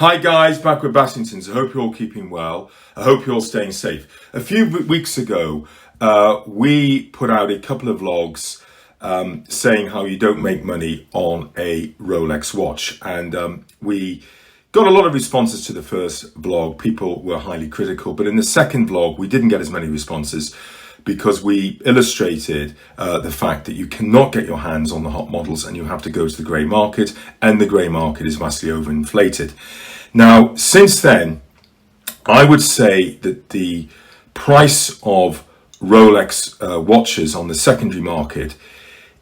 Hi guys, back with Bassingtons. I hope you're all keeping well. I hope you're all staying safe. A few weeks ago, we put out a couple of vlogs saying how you don't make money on a Rolex watch. And we got a lot of responses to the first vlog. People were highly critical. But in the second vlog, we didn't get as many responses because we illustrated the fact that you cannot get your hands on the hot models and you have to go to the grey market, and the grey market is vastly overinflated. Now, since then, I would say that the price of Rolex watches on the secondary market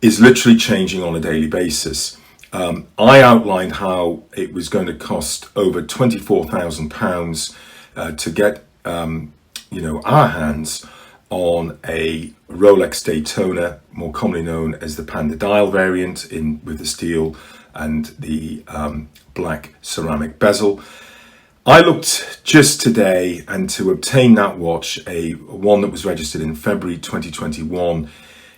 is literally changing on a daily basis. I outlined how it was going to cost over £24,000 to get our hands on a Rolex Daytona, more commonly known as the Panda Dial variant, with the steel and the black ceramic bezel. I looked just today, and to obtain that watch, one that was registered in February 2021,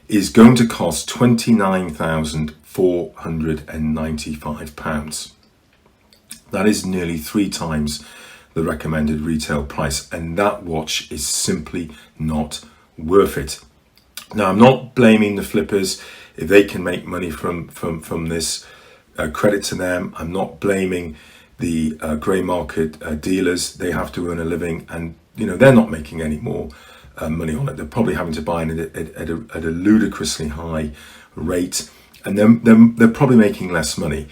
is going to cost £29,495. That is nearly 3 times the recommended retail price, and that watch is simply not worth it. Now, I'm not blaming the flippers if they can make money from this. Credit to them. I'm not blaming the grey market dealers. They have to earn a living, and they're not making any more money on it. They're probably having to buy it at a ludicrously high rate, and they're probably making less money.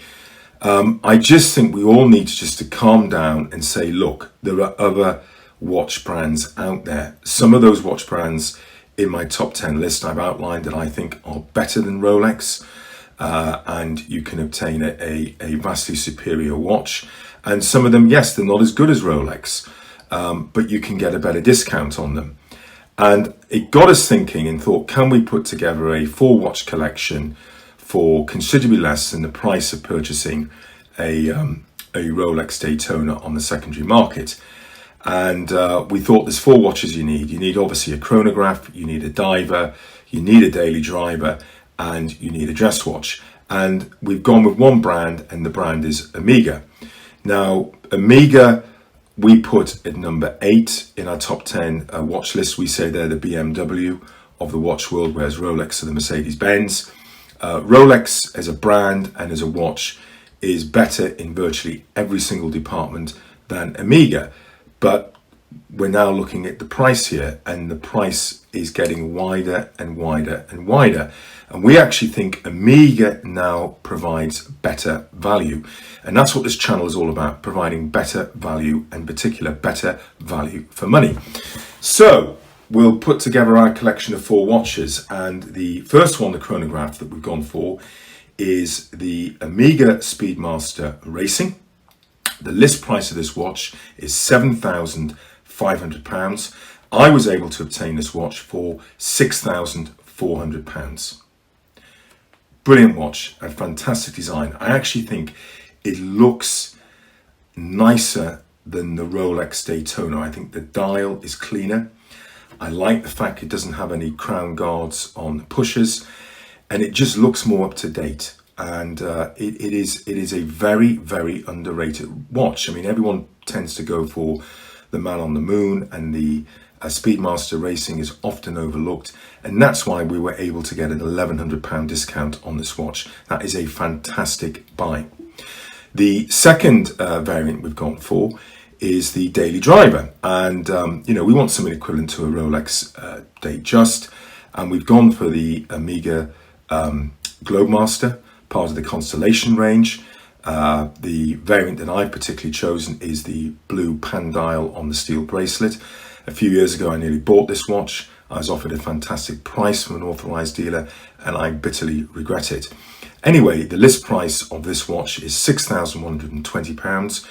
I just think we all need to calm down and say, look, there are other watch brands out there. Some of those watch brands in my top 10 list I've outlined that I think are better than Rolex, and you can obtain a vastly superior watch. And some of them, yes, they're not as good as Rolex, but you can get a better discount on them. And it got us thinking and thought, can we put together a 4-watch collection for considerably less than the price of purchasing a Rolex Daytona on the secondary market? And we thought there's 4 watches you need. You need obviously a chronograph, you need a diver, you need a daily driver, and you need a dress watch. And we've gone with one brand, and the brand is Amiga. Now, Amiga, we put at number 8 in our top 10 watch list. We say they're the BMW of the watch world, whereas Rolex are the Mercedes-Benz. Rolex as a brand and as a watch is better in virtually every single department than Amiga. But we're now looking at the price here, and the price is getting wider and wider and wider. And we actually think Amiga now provides better value. And that's what this channel is all about, providing better value, and in particular, better value for money. So we'll put together our collection of 4 watches. And the first one, the chronograph that we've gone for, is the Amiga Speedmaster Racing. The list price of this watch is £7,500. I was able to obtain this watch for £6,400. Brilliant watch, a fantastic design. I actually think it looks nicer than the Rolex Daytona. I think the dial is cleaner. I like the fact it doesn't have any crown guards on the pushers, and it just looks more up to date. And it is a very, very underrated watch. I mean, everyone tends to go for the Man on the Moon, and the Speedmaster Racing is often overlooked. And that's why we were able to get an £1,100 discount on this watch. That is a fantastic buy. The second variant we've gone for is the Daily Driver. And, we want something equivalent to a Rolex Datejust. And we've gone for the Amiga Globemaster, part of the Constellation range. The variant that I've particularly chosen is the blue pan dial on the steel bracelet. A few years ago, I nearly bought this watch. I was offered a fantastic price from an authorized dealer, and I bitterly regret it. Anyway, the list price of this watch is £6,120.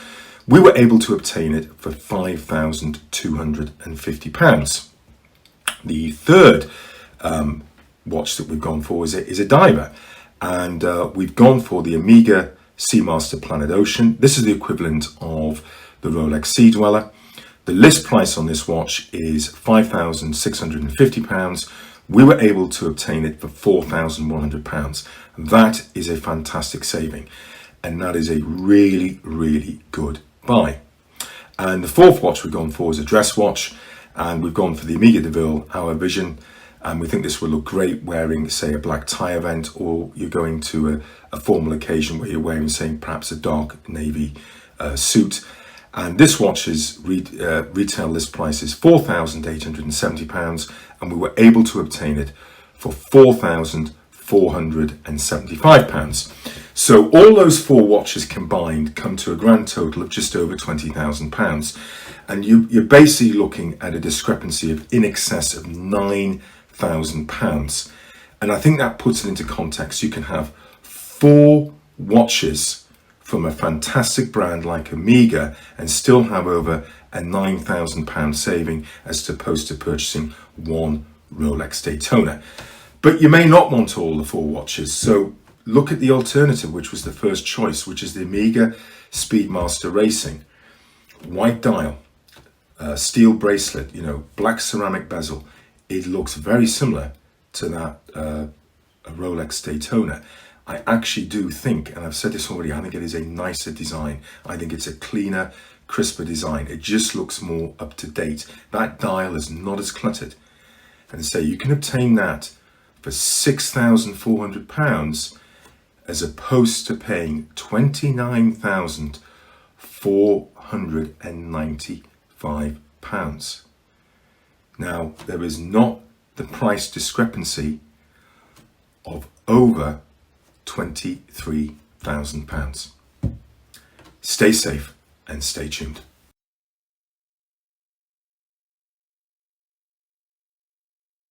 We were able to obtain it for £5,250. The third watch that we've gone for is a diver, and we've gone for the Amiga Seamaster Planet Ocean. This is the equivalent of the Rolex Sea Dweller. The list price on this watch is £5,650. We were able to obtain it for £4,100. That is a fantastic saving, and that is a really, really good buy. And the fourth watch we've gone for is a dress watch, and we've gone for the Amiga DeVille Hour Vision, and we think this will look great wearing, say, a black tie event, or you're going to a formal occasion where you're wearing, say, perhaps a dark navy suit. And this watch's retail list price is £4,870, and we were able to obtain it for £4,475. So all those four watches combined come to a grand total of just over £20,000. And you're basically looking at a discrepancy of in excess of £9,000. And I think that puts it into context. You can have four watches from a fantastic brand like Amiga and still have over a £9,000 saving as opposed to purchasing one Rolex Daytona. But you may not want all the four watches, so look at the alternative, which was the first choice, which is the Amiga Speedmaster Racing. White dial, steel bracelet, black ceramic bezel. It looks very similar to that a Rolex Daytona. I actually do think, and I've said this already, I think it is a nicer design. I think it's a cleaner, crisper design. It just looks more up to date. That dial is not as cluttered. And so you can obtain that for £6,400 as opposed to paying £29,495. Now, there is not the price discrepancy of over £23,000. Stay safe and stay tuned.